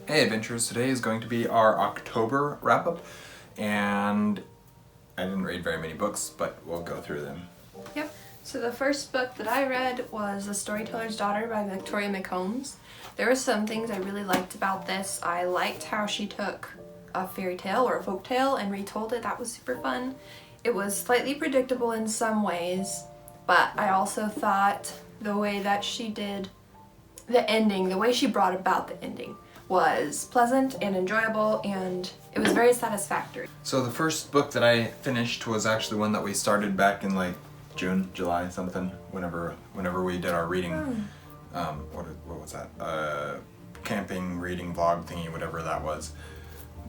Hey Adventurers, today is going to be our October wrap-up, and I didn't read very many books, but we'll go through them. Yep. So the first book that I read was The Storyteller's Daughter by Victoria McCombs. There were some things I really liked about this. I liked how she took a fairy tale or a folk tale and retold it. That was super fun. It was slightly predictable in some ways, but I also thought the way that she did the ending, the way she brought about the ending, was pleasant and enjoyable, and it was very satisfactory. So the first book that I finished was actually one that we started back in like June, July, something, whenever we did our reading, what was that, camping, reading, vlog thingy, whatever that was.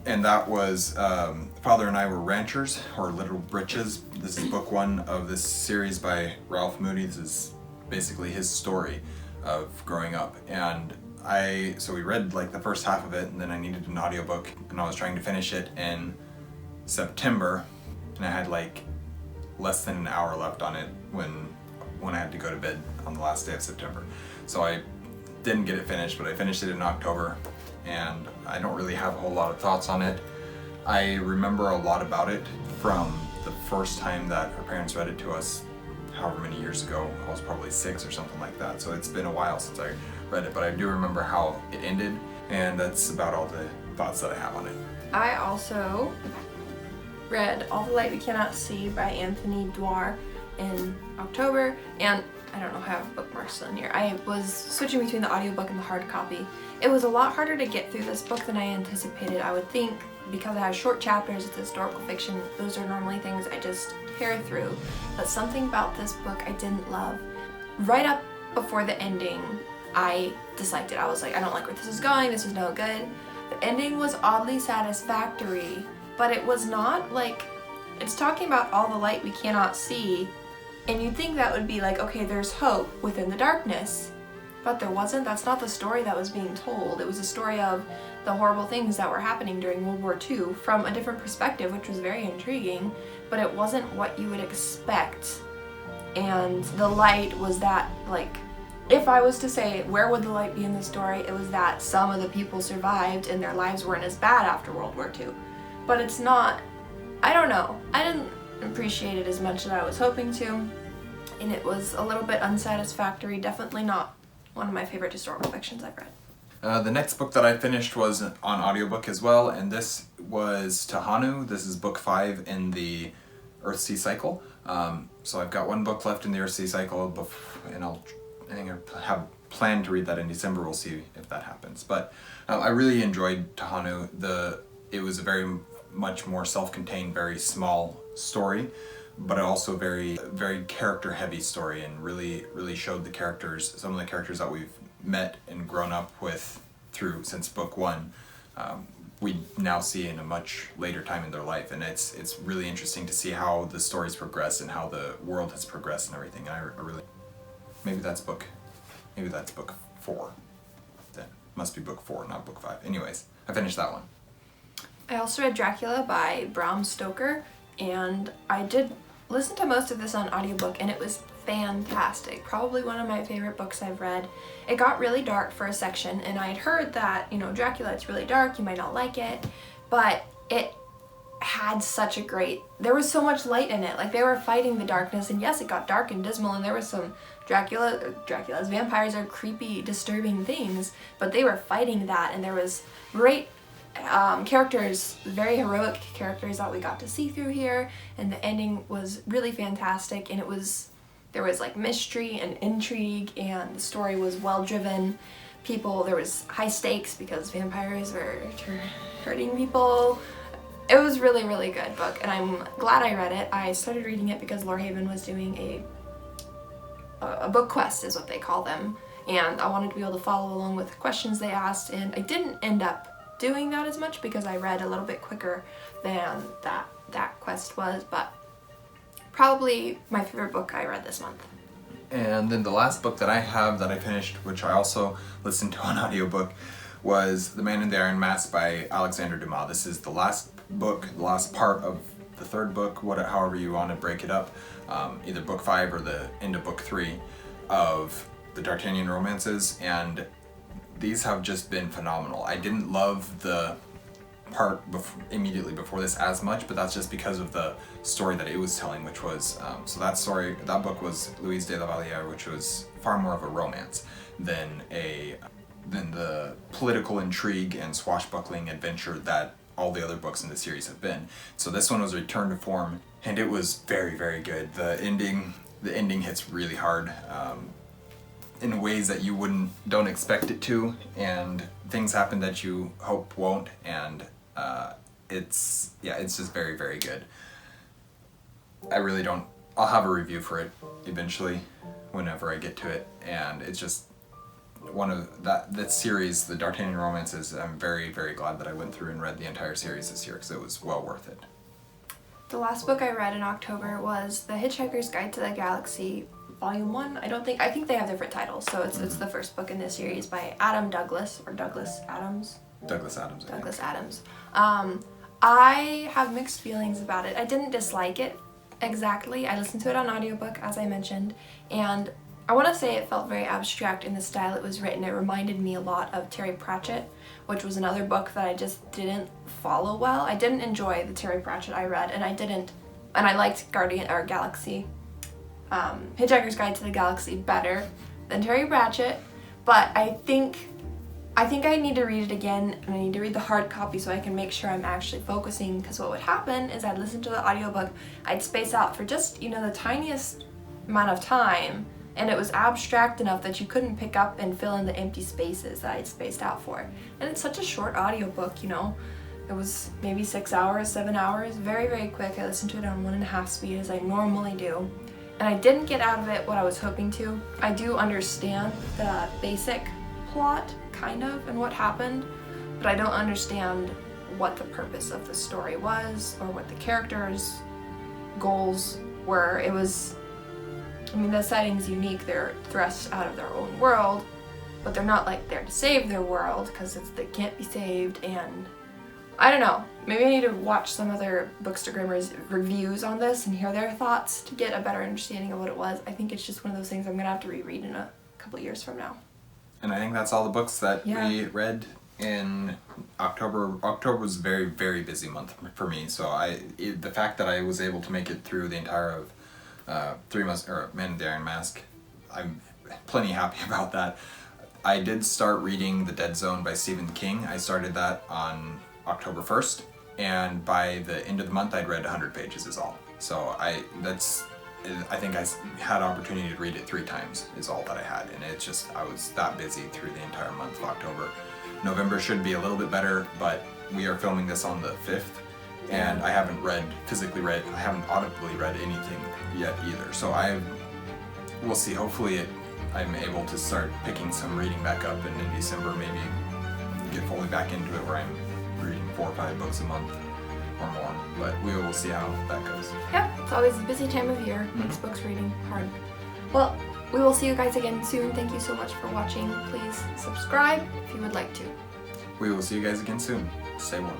And that was, Father and I Were Ranchers, or Little Britches. This is book one of this series by Ralph Moody. This is basically his story of growing up. And so we read like the first half of it, and then I needed an audiobook, and I was trying to finish it in September, and I had like less than an hour left on it when I had to go to bed on the last day of September. So I didn't get it finished, but I finished it in October, and I don't really have a whole lot of thoughts on it. I remember a lot about it from the first time that our parents read it to us, however many years ago. I was probably 6 or something like that, so it's been a while since I read it, but I do remember how it ended, and that's about all the thoughts that I have on it. I also read All the Light We Cannot See by Anthony Dwyer in October, and I don't know how I have bookmarks still in here. I was switching between the audiobook and the hard copy. It was a lot harder to get through this book than I anticipated. I would think because it has short chapters, it's historical fiction, those are normally things I just tear through, but something about this book I didn't love. Right up before the ending, I disliked it. I was like, I don't like where this is going, this is no good. The ending was oddly satisfactory, but it was not like, it's talking about all the light we cannot see, and you'd think that would be like, okay, there's hope within the darkness, but there wasn't. That's not the story that was being told. It was a story of the horrible things that were happening during World War II from a different perspective, which was very intriguing, but it wasn't what you would expect. And the light was that, like, if I was to say, where would the light be in the story, it was that some of the people survived and their lives weren't as bad after World War II. But it's not, I don't know, I didn't appreciate it as much as I was hoping to, and it was a little bit unsatisfactory. Definitely not one of my favorite historical fictions I've read. The next book that I finished was on audiobook as well, and this was Tahanu. This is book 5 in the Earthsea cycle. So I've got one book left in the Earthsea cycle, and I think I have planned to read that in December. We'll see if that happens. But I really enjoyed Tahanu. It was a very much more self-contained, very small story, but also very, very character-heavy story, and really showed the characters, some of the characters that we've met and grown up with since book 1. We now see in a much later time in their life, and it's really interesting to see how the stories progress and how the world has progressed and everything. And I really, maybe that's book 4. Then must be book 4, not book 5. Anyways, I finished that one. I also read Dracula by Bram Stoker, and I did listen to most of this on audiobook, and it was fantastic. Probably one of my favorite books I've read. It got really dark for a section, and I had heard that, Dracula, it's really dark, you might not like it, but it had such a great, there was so much light in it. Like, they were fighting the darkness, and yes, it got dark and dismal, and there was some Dracula's vampires are creepy, disturbing things, but they were fighting that, and there was great characters, very heroic characters that we got to see through here, and the ending was really fantastic, and there was like mystery and intrigue, and the story was well driven. There was high stakes because vampires were hurting people. It was really, really good book, and I'm glad I read it. I started reading it because Lorehaven was doing a book quest, is what they call them, and I wanted to be able to follow along with the questions they asked, and I didn't end up doing that as much because I read a little bit quicker than that quest was, but probably my favorite book I read this month. And then the last book that I have that I finished, which I also listened to on audiobook, was The Man in the Iron Mask by Alexander Dumas. This is the last book, the last part of the third book, however you want to break it up, either book 5 or the end of book 3 of the D'Artagnan romances, and these have just been phenomenal. I didn't love the part immediately before this as much, but that's just because of the story that it was telling, which was that book was Louise de la Valliere, which was far more of a romance than the political intrigue and swashbuckling adventure that all the other books in the series have been. So this one was a return to form, and it was very, very good. The ending hits really hard, in ways that you don't expect it to, and things happen that you hope won't, and it's just very, very good. I'll have a review for it eventually whenever I get to it, and it's just one of that series, the D'Artagnan romances. I'm very, very glad that I went through and read the entire series this year, because it was well worth it. The last book I read in October was The Hitchhiker's Guide to the Galaxy, Volume 1. I think they have different titles, so it's the first book in this series by Adam Douglas, or Douglas Adams. Douglas Adams. Douglas Adams. I have mixed feelings about it. I didn't dislike it exactly. I listened to it on audiobook, as I mentioned, and I want to say it felt very abstract in the style it was written. It reminded me a lot of Terry Pratchett, which was another book that I just didn't follow well. I didn't enjoy the Terry Pratchett I read, and I liked Hitchhiker's Guide to the Galaxy better than Terry Pratchett, but I think I need to read it again, and I need to read the hard copy so I can make sure I'm actually focusing, because what would happen is I'd listen to the audiobook, I'd space out for just, the tiniest amount of time, and it was abstract enough that you couldn't pick up and fill in the empty spaces that I'd spaced out for. And it's such a short audiobook, It was maybe 6 hours, 7 hours, very, very quick. I listened to it on 1.5 speed as I normally do. And I didn't get out of it what I was hoping to. I do understand the basic plot, kind of, and what happened, but I don't understand what the purpose of the story was, or what the characters' goals were. The setting's unique. They're thrust out of their own world, but they're not like there to save their world, because they can't be saved, and I don't know. Maybe I need to watch some other Bookstagrammers reviews on this and hear their thoughts to get a better understanding of what it was. I think it's just one of those things I'm gonna have to reread in a couple years from now. And I think that's all the books that we read in October. October was a very, very busy month for me, so the fact that I was able to make it through the entire of Man in the Iron Mask, I'm plenty happy about that. I did start reading The Dead Zone by Stephen King. I started that on October 1st, and by the end of the month I'd read 100 pages is all. So I think I had opportunity to read it 3 times is all that I had, and I was that busy through the entire month of October. November should be a little bit better, but we are filming this on the 5th, and I haven't I haven't audibly read anything yet either. So we'll see. Hopefully I'm able to start picking some reading back up, and in December maybe get fully back into it where I'm reading 4 or 5 books a month or more, but we will see how that goes. Yep, it's always a busy time of year. Makes books reading hard. Well, we will see you guys again soon. Thank you so much for watching. Please subscribe if you would like to. We will see you guys again soon. Stay warm.